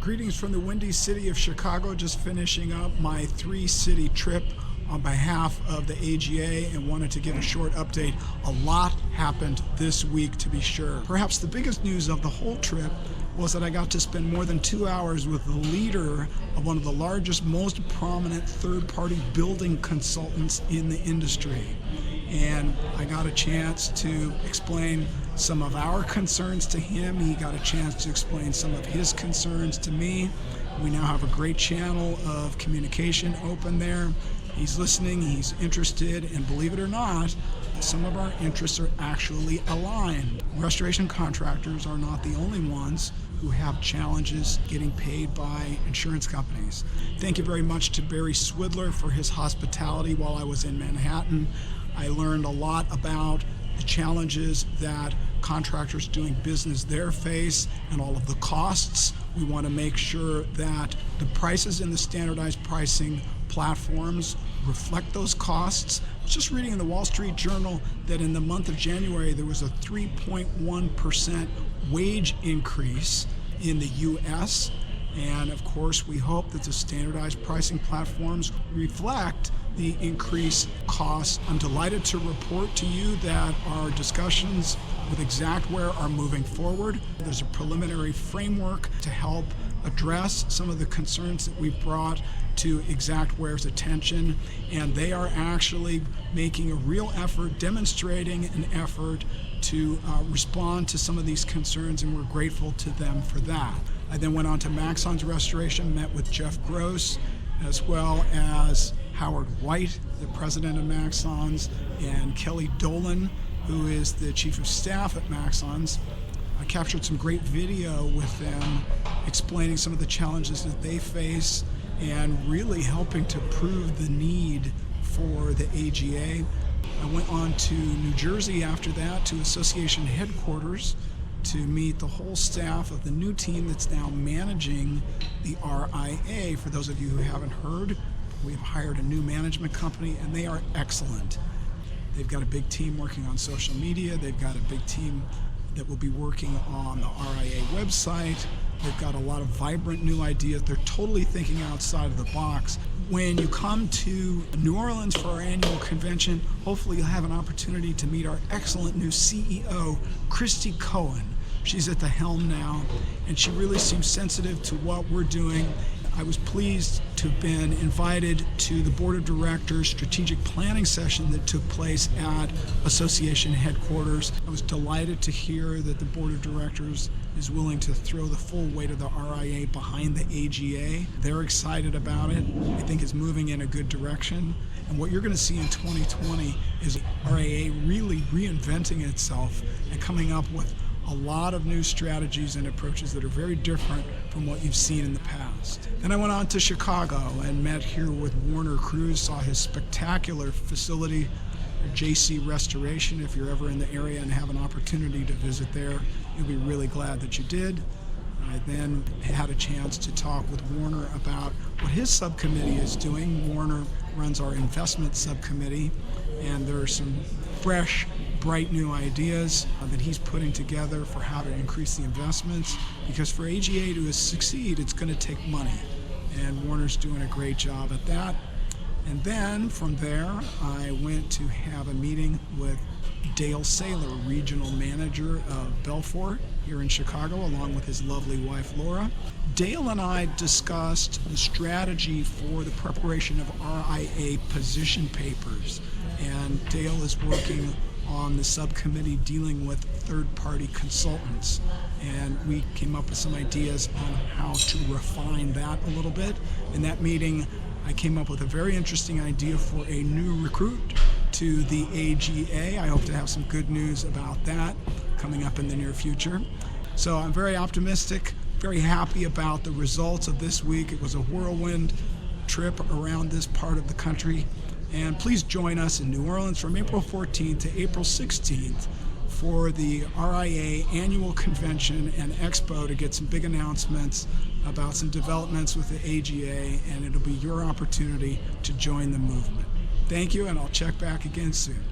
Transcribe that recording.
Greetings from the windy city of Chicago, just finishing up my 3-city trip on behalf of the AGA and wanted to give a short update. A lot happened this week, to be sure. Perhaps the biggest news of the whole trip was that I got to spend more than 2 hours with the leader of one of the largest, most prominent third-party building consultants in the industry. And I got a chance to explain some of our concerns to him. He got a chance to explain some of his concerns to me. We now have a great channel of communication open there. He's listening, he's interested, and believe it or not, some of our interests are actually aligned. Restoration contractors are not the only ones who have challenges getting paid by insurance companies. Thank you very much to Barry Swidler for his hospitality while I was in Manhattan. I learned a lot about the challenges that contractors doing business there face and all of the costs. We want to make sure that the prices in the standardized pricing platforms reflect those costs. I was just reading in the Wall Street Journal that in the month of January there was a 3.1% wage increase in the U.S. And of course, we hope that the standardized pricing platforms reflect the increased costs. I'm delighted to report to you that our discussions with Xactware are moving forward. There's a preliminary framework to help address some of the concerns that we've brought to Xactware's attention, and they are actually making a real effort, demonstrating an effort to respond to some of these concerns, and we're grateful to them for that. I then went on to Maxon's Restoration, met with Jeff Gross, as well as Howard White, the president of Maxon's, and Kelly Dolan, who is the chief of staff at Maxon's. I captured some great video with them explaining some of the challenges that they face and really helping to prove the need for the AGA. I went on to New Jersey after that to association headquarters to meet the whole staff of the new team that's now managing the RIA. For those of you who haven't heard, we've hired a new management company and they are excellent. They've got a big team working on social media. They've got a big team that will be working on the RIA website. They've got a lot of vibrant new ideas. They're totally thinking outside of the box. When you come to New Orleans for our annual convention, hopefully you'll have an opportunity to meet our excellent new CEO, Christy Cohen. She's at the helm now, and she really seems sensitive to what we're doing. I was pleased to have been invited to the Board of Directors strategic planning session that took place at Association headquarters. I was delighted to hear that the Board of Directors is willing to throw the full weight of the RIA behind the AGA. They're excited about it. I think it's moving in a good direction. And what you're going to see in 2020 is RIA really reinventing itself and coming up with a lot of new strategies and approaches that are very different from what you've seen in the past. Then I went on to Chicago and met here with Warner Cruz, saw his spectacular facility, JC Restoration. If you're ever in the area and have an opportunity to visit there, you'll be really glad that you did. I then had a chance to talk with Warner about what his subcommittee is doing. Warner runs our investment subcommittee, and there are some fresh, bright new ideas that he's putting together for how to increase the investments, because for AGA to succeed, it's going to take money, and Warner's doing a great job at that. And then from there, I went to have a meeting with Dale Saylor, regional manager of Belfort here in Chicago, along with his lovely wife Laura. Dale and I discussed the strategy for the preparation of RIA position papers, and Dale is working on the subcommittee dealing with third-party consultants, and we came up with some ideas on how to refine that a little bit. In that meeting, I came up with a very interesting idea for a new recruit to the AGA. I hope to have some good news about that coming up in the near future. So I'm very optimistic, very happy about the results of this week. It was a whirlwind trip around this part of the country. And please join us in New Orleans from April 14th to April 16th for the RIA annual convention and expo to get some big announcements about some developments with the AGA, and it'll be your opportunity to join the movement. Thank you, and I'll check back again soon.